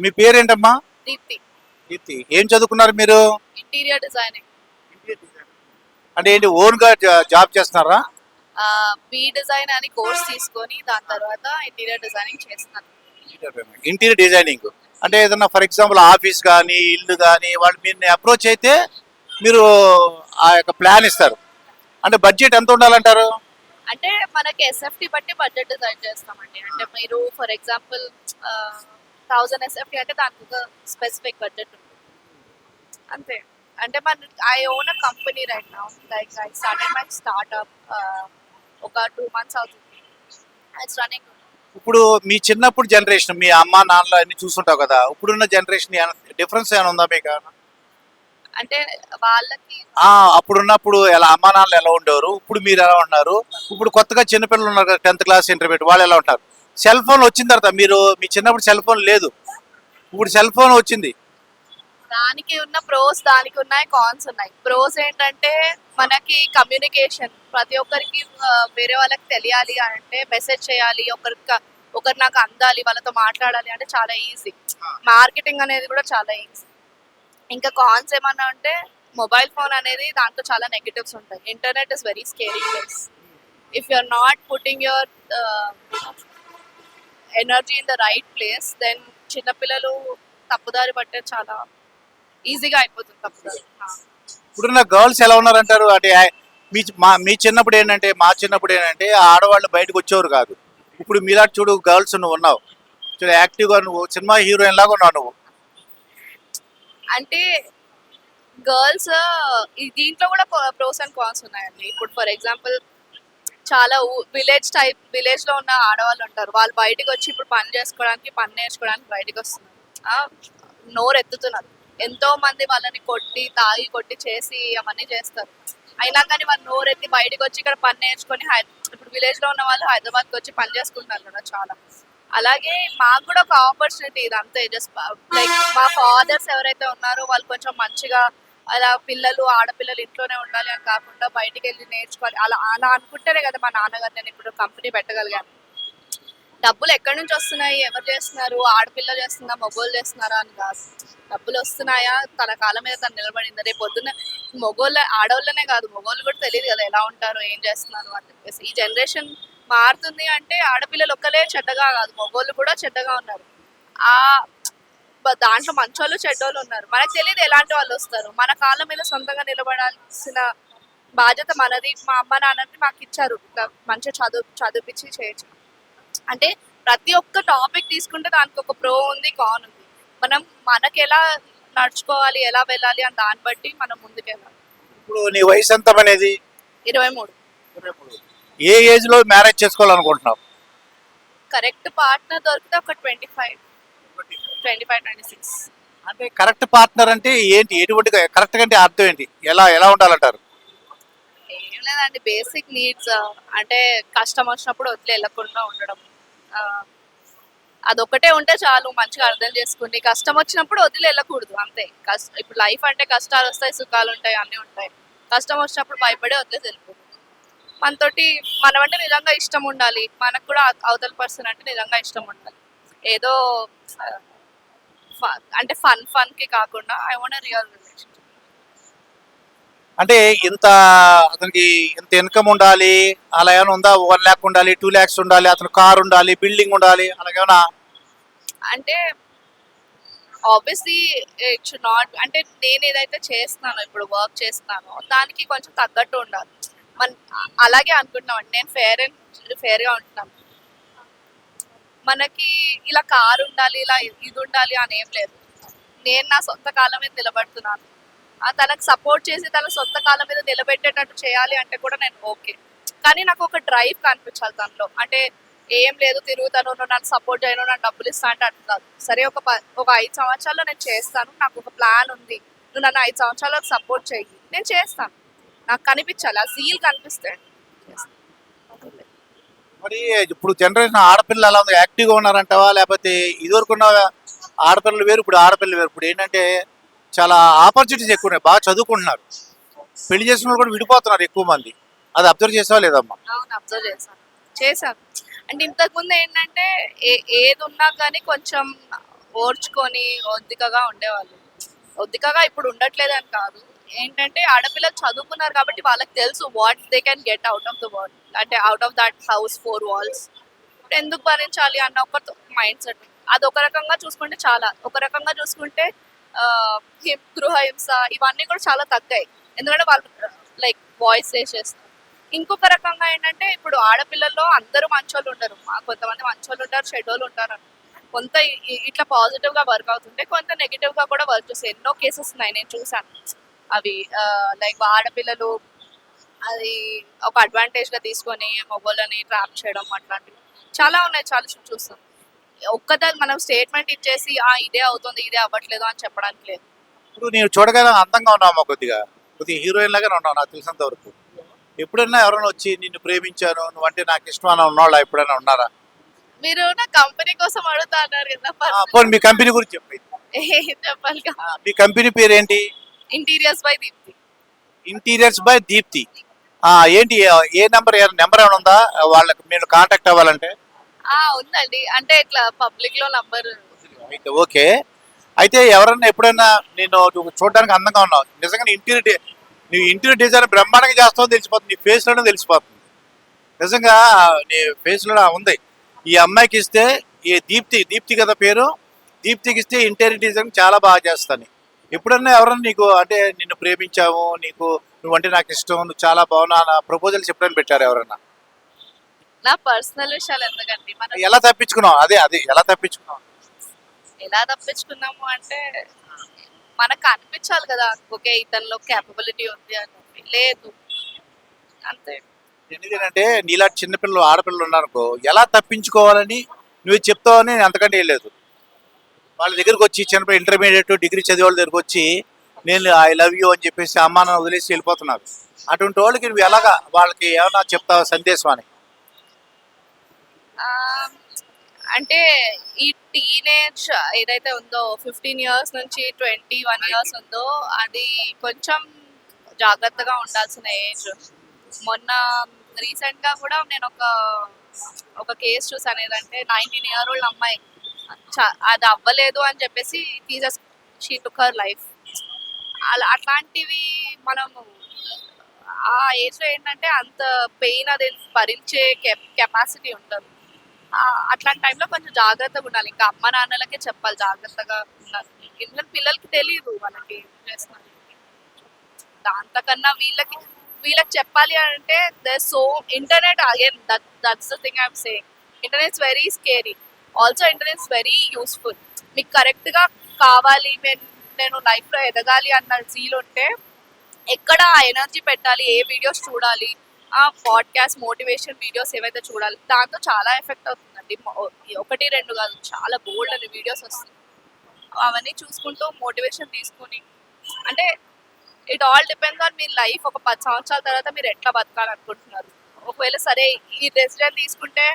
మీ పేరేంటమ్మా? దీప్తి. దీప్తి. ఏం చదువుకున్నారు మీరు? Interior designing. అంటే ఏంటి ఓన్ గా జాబ్ చేస్తున్నారా? బి డిజైన్ అని కోర్స్ తీసుకొని దాని తర్వాత ఇంటీరియర్ డిజైనింగ్ చేస్తున్నాను. ఇంటీరియర్ డిజైనింగ్ అంటే ఏదన్నా ఫర్ ఎగ్జాంపుల్ ఆఫీస్ కానీ ఇల్లు కానీ వాళ్ళు మీరు అప్రోచ్ అయితే మీరు ఆ యొక్క ప్లాన్ ఇస్తారు. అంటే బడ్జెట్ ఎంత ఉండాలంటారు? అంటే మనకి ఎస్ఎఫ్టీ బట్టి బడ్జెట్ డిజైన్ చేస్తామండి. అంటే మీరు ఫర్ ఎగ్జాంపుల్ 1000 ఎస్ఎఫ్టీ అంటే దానికి ఒక స్పెసిఫిక్ బడ్జెట్ ఉంటుంది అంతే. అంటే I own a company right now, like I started my startup ఒక 2 months అవుతుంది. It's running. ఇప్పుడు మీ చిన్నప్పుడు జనరేషన్ మీ అమ్మ నాన్నలు అన్ని చూస్తుంటావు కదా, ఇప్పుడున్న జనరేషన్ డిఫరెన్స్ ఏమైనా ఉందా మీకు? అంటే వాళ్ళకి అప్పుడున్నప్పుడు ఎలా అమ్మా నాన్నలు ఎలా ఉండేవారు, ఇప్పుడు మీరు ఎలా ఉన్నారు, ఇప్పుడు కొత్తగా చిన్నపిల్లలు ఉన్నారు కదా 10th క్లాస్ ఇంటర్మీడియట్ వాళ్ళు ఎలా ఉంటారు? సెల్ ఫోన్ వచ్చిన తర్వాత మీరు మీ చిన్నప్పుడు సెల్ ఫోన్ లేదు, ఇప్పుడు సెల్ ఫోన్ వచ్చింది. దానికి ఉన్న ప్రోస్ దానికి ఉన్నాయి, కాన్స్ ఉన్నాయి. ప్రోస్ ఏంటంటే మనకి కమ్యూనికేషన్, ప్రతి ఒక్కరికి వేరే వాళ్ళకి తెలియాలి అంటే మెసేజ్ చేయాలి, ఒకరు నాకు అందాలి, వాళ్ళతో మాట్లాడాలి అంటే చాలా ఈజీ. మార్కెటింగ్ అనేది కూడా చాలా ఈజీ. ఇంకా కాన్స్ ఏమన్నా అంటే మొబైల్ ఫోన్ అనేది దాంట్లో చాలా నెగటివ్స్ ఉంటాయి. Internet is very scary place. If you are not putting your energy in the right place, then చిన్నపిల్లలు తప్పుదారి పట్టే చాలా ఈజీగా అయిపోతుంది తప్పుదారి. ఇప్పుడున్న గర్ల్స్ ఎలా ఉన్నారంటారు? అంటే మీ చిన్నప్పుడు ఏంటంటే మా చిన్నప్పుడు ఏంటంటే ఆడవాళ్ళు బయటకు వచ్చేవారు కాదు. ఇప్పుడు మీలా చూడు గర్ల్స్ నువ్వు ఉన్నావు, చూడు యాక్టివ్గా, నువ్వు సినిమా హీరోయిన్ లాగా ఉన్నావు నువ్వు. అంటే గర్ల్స్ దీంట్లో కూడా ప్రోస్ అండ్ కాన్స్ ఉన్నాయండి. ఇప్పుడు ఫర్ ఎగ్జాంపుల్ చాలా విలేజ్ లో ఉన్న ఆడవాళ్ళు ఉంటారు, వాళ్ళు బయటకు వచ్చి ఇప్పుడు పని చేసుకోవడానికి, పని నేర్చుకోవడానికి బయటకు వస్తున్నారు, నోరు ఎత్తుతున్నారు. ఎంతో మంది వాళ్ళని తాగి కొట్టి చేసి అవన్నీ చేస్తారు. అయినా కానీ వాళ్ళు నోరెత్తి బయటకు వచ్చి ఇక్కడ పని నేర్చుకొని ఇప్పుడు విలేజ్ లో ఉన్న వాళ్ళు హైదరాబాద్కి వచ్చి పని చేసుకుంటున్నారు కదా చాలా. అలాగే మాకు కూడా ఒక ఆపర్చునిటీ ఇది అంతే. జస్ట్ లైక్ మా ఫాదర్స్ ఎవరైతే ఉన్నారో వాళ్ళు కొంచెం మంచిగా అలా ఆడపిల్లలు ఇంట్లోనే ఉండాలి అని కాకుండా బయటికి వెళ్ళి నేర్చుకోవాలి అలా అలా అనుకుంటేనే కదా మా నాన్నగారు నేను ఇప్పుడు కంపెనీ పెట్టగలిగాను. డబ్బులు ఎక్కడి నుంచి వస్తున్నాయి, ఎవరు చేస్తున్నారు, ఆడపిల్ల చేస్తుందా మగోళ్ళు చేస్తున్నారా అని కాదు. డబ్బులు వస్తున్నాయా, తన కాళ్ళ మీద తను నిలబడిందా. రేపు పొద్దున్న ఆడవాళ్ళనే కాదు మగోళ్ళు కూడా తెలియదు కదా ఎలా ఉంటారు, ఏం చేస్తున్నారు అని చెప్పేసి. ఈ జనరేషన్ మారుతుంది అంటే ఆడపిల్లలు ఒక్కలే చెడ్డగా కాదు, మగోళ్ళు కూడా చెడ్డగా ఉన్నారు. ఆ దాంట్లో మంచోళ్ళు చెడ్డోళ్ళు ఉన్నారు. మనకు తెలియదు ఎలాంటి వాళ్ళు వస్తారు. మన కాళ్ళ మీద సొంతంగా నిలబడాల్సిన బాధ్యత మనది. మా అమ్మ నాన్నని మాకు ఇచ్చారు మంచిగా చదివిపించి చేయొచ్చు. అంటే ప్రతి ఒక్క టాపిక్ తీసుకుంటే దానికి ఒక ప్రో ఉంది, కాన్ ఉంది. మనం మనకి ఎలా నడుచుకోవాలి, ఎలా వెళ్ళాలి అని దాన్ని బట్టి మనం ముందుకెళ్ళాలి. ఇప్పుడు నీ వయసు ఎంత అనేది? 23. ఏ ఏజ్ లో మ్యారేజ్ చేసుకోవాలనుకుంటున్నావు? కరెక్ట్ పార్ట్నర్ దొరికితే ఒక 25, 26. అంటే కరెక్ట్ పార్ట్నర్ అంటే ఏంటి, ఎటువంటి కరెక్ట్ అంటే అర్థం ఏంటి, ఎలా ఎలా ఉండాలంటారు? ఏం లేదండి, బేసిక్ నీడ్స్. అంటే కష్టం వచ్చినప్పుడు వదిలి వెళ్ళకుండా ఉండడం, అదొకటే ఉంటే చాలు. మంచిగా అర్థం చేసుకుని కష్టం వచ్చినప్పుడు వదిలి వెళ్ళకూడదు అంతే. ఇప్పుడు లైఫ్ అంటే కష్టాలు వస్తాయి, సుఖాలు ఉంటాయి, అన్నీ ఉంటాయి. కష్టం వచ్చినప్పుడు భయపడి వదిలేసి వెళ్ళిపోదు. మనతోటి మనం అంటే నిజంగా ఇష్టం ఉండాలి, మనకు కూడా అవతల పర్సన్ అంటే నిజంగా ఇష్టం ఉండాలి. ఏదో అంటే ఫన్ కి కాకుండా ఐ వాంట్ రియల్ రిలేషన్. అంటే ఇంత అతనికి ఇంత ఇన్కమ్ ఉండాలి అలా ఏమైనా ఉందా? 1 lakh ఉండాలి, 2 lakhs ఉండాలి, అతను కార్ ఉండాలి, బిల్డింగ్ ఉండాలి అలాగేమన్నా? అంటే ఆబ్వియస్లీ ఇట్ షుడ్ నాట్. అంటే నేను ఏదైతే చేస్తున్నానో, ఇప్పుడు వర్క్ చేస్తున్నానో దానికి కొంచెం తగ్గట్టు ఉండాలి. అలాగే అనుకుంటున్నాం అండి. నేను ఫేర్గా ఉంటున్నాను. మనకి ఇలా కారు ఉండాలి, ఇలా ఇది ఉండాలి అని ఏం లేదు. నేను నా సొంత కాళ్ళ మీద నిలబడుతున్నాను, తనకు సపోర్ట్ చేసి తన సొంత కాళ్ళ మీద నిలబెట్టేటట్టు చేయాలి అంటే కూడా నేను ఓకే. కానీ నాకు ఒక డ్రైవ్ కనిపించాలి తనలో. అంటే ఏం లేదు తిరుగుతాను, నువ్వు నన్ను సపోర్ట్ చేయను, నన్ను డబ్బులు ఇస్తా అంటే అట్లా కాదు. సరే ఒక 5 సంవత్సరాల్లో నేను చేస్తాను, నాకు ఒక ప్లాన్ ఉంది, నువ్వు నన్ను 5 సంవత్సరాలకు సపోర్ట్ చెయ్యి, నేను చేస్తాను. నాకు కనిపించాలి, ఆ జీల్ కనిపిస్తే. మరి ఇప్పుడు జనరేషన్ ఆడపిల్లలు ఎలా ఉంది, యాక్టివ్గా ఉన్నారంటావా? లేకపోతే ఇదివరకు ఉన్న ఆడపిల్లలు వేరు, ఇప్పుడు ఆడపిల్లలు వేరు. ఇప్పుడు ఏంటంటే చాలా ఆపర్చునిటీస్ ఎక్కువ ఉన్నాయి, బాగా చదువుకుంటున్నారు, పెళ్లి చేసిన వాళ్ళు కూడా విడిపోతున్నారు ఎక్కువ మంది. అది అబ్జర్వ్ చేసావా లేదమ్మా? అవును, అబ్జర్వ్ చేశాను. అంటే ఇంతకుముందు ఏంటంటే ఏది ఉన్నా కానీ కొంచెం ఓర్చుకొని ఒద్దికగా ఉండేవాళ్ళు. ఒద్దికగా ఇప్పుడు ఉండట్లేదని కాదు. ఏంటంటే ఆడపిల్లలు చదువుకున్నారు కాబట్టి వాళ్ళకి తెలుసు what they can get out of the world. అంటే out of that house 4 walls. ఎందుకు భరించాలి అన్న ఒక మైండ్ సెట్. అదొక రకంగా చూసుకుంటే చాలా. ఒక రకంగా చూసుకుంటే గృహహింస ఇవన్నీ కూడా చాలా తగ్గాయి. ఎందుకంటే వాళ్ళు లైక్ వాయిస్ రేజ్ చేస్తారు. ఇంకొక రకంగా ఏంటంటే ఇప్పుడు ఆడపిల్లల్లో అందరూ మంచోళ్ళు ఉండరు. కొంతమంది మంచోళ్ళు ఉంటారు, చెడ్డోళ్ళు ఉంటారు. కొంత ఇట్లా పాజిటివ్ గా వర్క్ అవుతుంటే కొంత నెగిటివ్ గా కూడా వర్క్ చేస్తాయి. ఎన్నో కేసెస్ ఉన్నాయి నేను చూసాను. అవి లైక్ ఆడపిల్లలు అది ఒక అడ్వాంటేజ్ గా తీసుకొని మగవాళ్ళని ట్రాప్ చేయడం అట్లాంటివి చాలా ఉన్నాయి. చాలా చూస్తాం. ఒక్కదాని మనం స్టేట్మెంట్ ఇచ్చేసి ఇదే అవుతుంది ఇదే అవ్వట్లేదు అని చెప్పడానికి లేదు. ఇప్పుడు నేను చూడగానే అందంగా ఉన్నామా కొద్దిగా కొద్దిగా హీరోయిన్ లాగానే ఉన్నావు నాకు తెలిసినంత వరకు. ఎప్పుడైనా ఎవరైనా వచ్చి నిన్ను ప్రేమించాను నువ్వంటే నాకు ఇష్టం అని ఉన్నవాళ్ళ ఎప్పుడైనా ఉన్నారా? మీరు నా కంపెనీ కోసం అడుగుతా అన్నారు కదా పోనీ మీ కంపెనీ గురించి చెప్పి. ఏం చెప్పాలి మీ కంపెనీ పేరు ఏంటి? Interiors by Deepti. Interiors by Deepti. ఏంటి ఏ నెంబర్ నెంబర్ ఏమైనా ఉందా వాళ్ళకి మీరు కాంటాక్ట్ అవ్వాలంటే? ఉందండి. అంటే ఇట్లా పబ్లిక్ లో నంబర్. అయితే ఓకే. అయితే ఎవరన్నా ఎప్పుడైనా నువ్వు చూడడానికి అందంగా ఉన్నావు నిజంగా నీ ఇంటీరియర్ డిజైన్ బ్రహ్మాండంగా చేస్తావు తెలిసిపోతుంది. నీ ఫేస్ లోనే తెలిసిపోతుంది. నిజంగా నీ ఫేస్ లో ఉంది. ఈ అమ్మాయికి ఇస్తే ఈ దీప్తి కదా పేరు, దీప్తికి ఇస్తే ఇంటీరియర్ డిజైన్ చాలా బాగా చేస్తాను. ఎప్పుడన్నా ఎవరన్నా నీకు అంటే నిన్ను ప్రేమించాము నువ్వంటే నాకు ఇష్టం నువ్వు చాలా బాగున్నా ప్రపోజల్స్ ఎప్పుడైనా పెట్టారు ఎవరన్నా? నా పర్సనల్ విషయాలు ఎందుకండి మనం ఎలా తప్పించుకున్నావు? అదే ఎలా తప్పించుకున్నావు? ఎలా తప్పించుకున్నాము అంటే మనకు అనిపించాలి కదా ఓకే ఇతనిలో క్యాపబిలిటీ ఉంది అని చెప్పి. లేదు అంతే. ఎందుకంటే నీలాంటి చిన్నపిల్లలు ఆడపిల్లలు ఉన్నారనుకో ఎలా తప్పించుకోవాలని నువ్వు చెప్తావని అంతకంటే ఏం లేదు. వాళ్ళ దగ్గరకు వచ్చి చిన్నపిల్లలు ఇంటర్మీడియట్ డిగ్రీ చదివే వాళ్ళ దగ్గరకు వచ్చి నేను ఐ లవ్ యూ అని చెప్పేసి అమ్మా నాన్న వదిలేసి వెళ్ళిపోతున్నారు. అటువంటి వాళ్ళకి నువ్వు ఎలాగా వాళ్ళకి ఏమన్నా చెప్తావు సందేశం అని? ఆ, అంటే ఈ టీనేజ్ ఏదైతే ఉందో 15 ఇయర్స్ నుంచి 21 ఇయర్స్ ఉందో అది కొంచెం జాగ్రత్తగా ఉండాల్సిన ఏజ్. మొన్న రీసెంట్ గా కూడా నేను ఒక కేసు చూసాను. ఏదంటే 19-year-old అమ్మాయి అది అవ్వలేదు అని చెప్పేసి షీ టుక్ హర్ లైఫ్. అట్లాంటివి మనము ఆ ఏజ్ లో ఏంటంటే అంత పెయిన్ అది భరించే కెపాసిటీ ఉంటుంది. అట్లాంటి టైంలో కొంచెం జాగ్రత్తగా ఉండాలి. ఇంకా అమ్మ నాన్నలకే చెప్పాలి జాగ్రత్తగా ఉండాలి. ఎందుకంటే పిల్లలకి తెలియదు వాళ్ళకి ఏం చేస్తున్నారు. దాంతకన్నా వీళ్ళకి చెప్పాలి అంటే so internet again that's the thing I'm saying. Internet is very scary. Also internet is very useful. మీకు కరెక్ట్ గా కావాలి నేను లైఫ్ లో ఎదగాలి అన్న జీల్ ఉంటే ఎక్కడ ఆ ఎనర్జీ పెట్టాలి, ఏ వీడియోస్ చూడాలి, పాడ్కాస్ట్ మోటివేషన్ వీడియోస్ ఏవైతే చూడాలి దాంతో చాలా ఎఫెక్ట్ అవుతుందండి. 1-2 కాదు చాలా బోల్డ్ అని వీడియోస్ వస్తాయి. అవన్నీ చూసుకుంటూ మోటివేషన్ తీసుకుని అంటే it all depends on me life. ఒక 10 సంవత్సరాల తర్వాత మీరు ఎట్లా బతకాలనుకుంటున్నారు. ఒకవేళ సరే ఈ డెసిజన్ తీసుకుంటే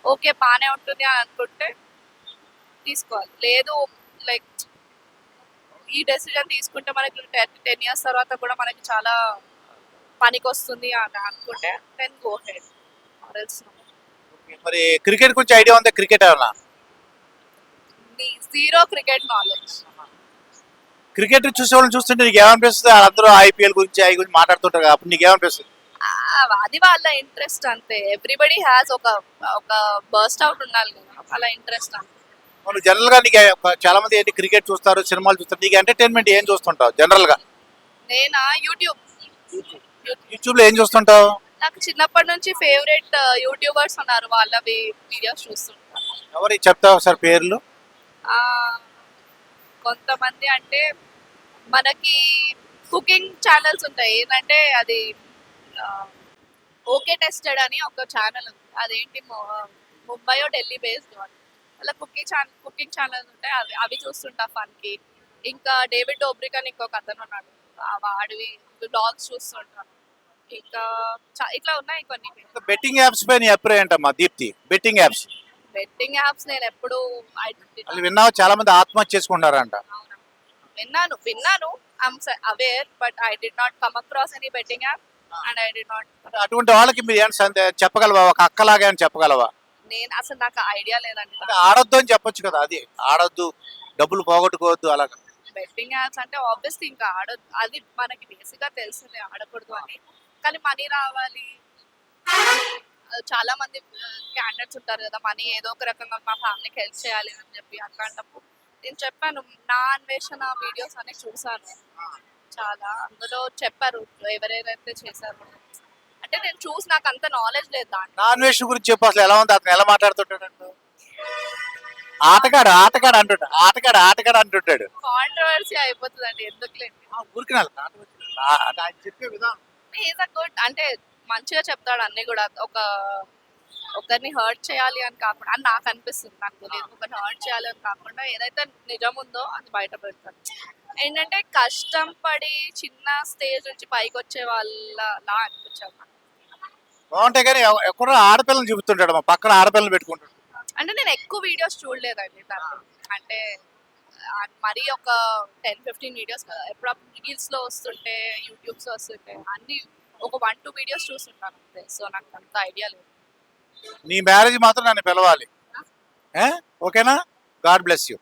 ఓకే బాగానే ఉంటుంది అని అనుకుంటే తీసుకోవాలి. లేదు లైక్ ఈ డెసిజన్ తీసుకుంటే మనకి 10 years తర్వాత కూడా మనకి చాలా పనికి వస్తుంది అని అనుకుంటే దెన్ గో హెడ్. మరి క్రికెట్ గురించి ఐడియా ఉందా? క్రికెట్ ఏమన్నా? Zero cricket knowledge. క్రికెట్ చూసే వాళ్ళని చూస్తుంటే నీకు ఏమనిపిస్తుంది? వాళ్ళందరూ ఐపీఎల్ గురించి అవి గురించి మాట్లాడుతుంటారు కదా, అప్పుడు నీకు ఏమనిపిస్తుంది? అది వాళ్ళ ఇంట్రెస్ట్ అంతే. ఎవ్రీబడి హ్యాస్ ఒక బర్స్ట్ అవుట్ ఉండాలి కదా అలా ఇంట్రెస్ట్ అంతే. మనం జనరల్ గా నీకు చాలా మంది ఏంటి క్రికెట్ చూస్తారు, సినిమాలు చూస్తారు. నీకు ఎంటర్టైన్మెంట్ ఏం చూస్తుంటావు జనరల్ గా? నేనా యూట్యూబ్ లో ఏం చూస్తుంటావు? నాకు చిన్నప్పటి నుంచి ఫేవరెట్ యూట్యూబర్స్ ఉన్నారు. వాళ్ళవి వీడియోస్ చూస్తుంటాను. ఎవరు చెప్తావు సార్ పేర్లు? కొంతమంది అంటే మనకి కుకింగ్ ఛానల్స్ ఉంటాయి. ఏంటంటే అది ఓకే టెస్టెడ్ అని ఒక ఛానల్ ఉంది. అదేంటి ముంబైయో ఢిల్లీ బేస్డ్ అని. అలా కుకింగ్ ఛానల్స్ ఉంటాయి. అవి చూస్తుంటా ఫన్కి. ఇంకా డేవిడ్ డోబ్రిక్ అని ఇంకొక అతను ఉన్నాడు. వాడివి బ్లాగ్స్ చూస్తుంటాను. ఇంకా ఇట్లా ఉన్నాయి కొన్ని. బెట్టింగ్ యాప్స్ పై నీ అభిప్రాయం ఏంటమ్మా దీప్తి? బెట్టింగ్ యాప్స్ నేను ఎప్పుడు విన్నావు చాలా మంది ఆత్మహత్య చేసుకుంటారంట. విన్నాను. I'm aware but I did not come across any betting app and I did not. అటువంటి వాళ్ళకి మీరు ఏమైనా చెప్పగలవా? ఒక అక్కలాగా అని చెప్పగలవా? నేను అసలు నాకు ఐడియా లేదండి. ఆడొద్దు అని చెప్పొచ్చు కదా. అది ఆడొద్దు డబ్బులు పోగొట్టుకోవద్దు అలాగా. బెట్టింగ్ యాప్స్ అంటే ఆబ్వియస్లీ ఇంకా ఆడొద్దు, అది మనకి బేసిక్గా తెలిసిందే ఆడకూడదు అని. కానీ మనీ రావాలి, చాలా మంది క్యాండిడేట్స్ ఉంటారు కదా, మనీ ఏదో ఒక రకంగా మా ఫ్యామిలీకి హెల్ప్ చేయాలి అని చెప్పి. అట్లాంటప్పుడు నేను చెప్పాను, నా అన్వేషణ వీడియోస్ అని చూసాను చాలా, అందులో చెప్పారు ఎవరెవరైతే చేశారు. అంటే నేను చూసి నాకు అంత నాలెడ్జ్ లేదు దాంట్లో. నాన్ వెజ్ గురించి చెప్పు, అసలు ఎలా ఉంది, అతను ఎలా మాట్లాడుతుంటాడు అంటూ. ఆటగాడు ఆటగాడు అంటుంటాడు, ఆటగాడు అంటుంటాడు. కాంట్రవర్సీ అయిపోతుందండి, ఎందుకులేండి. ఊరికి ఆయన చెప్పే విధానం. ఈజ్ అ గుడ్, అంటే మంచిగా చెప్తాడు అన్ని కూడా. ఒకరిని హర్ట్ చేయాలి అని కాకుండా, అని నాకు అనిపిస్తుంది, నాకు తెలియదు, ఒకరిని హర్ట్ చేయాలి అని కాకుండా ఏదైతే నిజం ఉందో అది బయట పెడతాడు. ఏంటంటే కష్టం పడి చిన్న స్టేజ్ నుంచి పైకి వచ్చే వాళ్ళలా అనిపించారు నాకు. బాగుంటాయి కానీ ఎక్కడ ఆడపిల్లని చూపుతుంటాడు, మా పక్కన ఆడపిల్లని పెట్టుకుంటాడు. అంటే నేను ఎక్కువ వీడియోస్ చూడలేదండి తను, అంటే మరీ ఒక 10-15 వీడియోస్ కదా, ఎప్పుడప్పుడు రీల్స్లో వస్తుంటే, యూట్యూబ్స్లో వస్తుంటే అన్ని ఒక 1-2 వీడియోస్ చూస్తుంటాను అంతే. సో నాకు అంత ఐడియా లేదు. నీ మ్యారేజ్ మాత్రం నన్ను పిలవాలి, ఓకేనా? God bless you.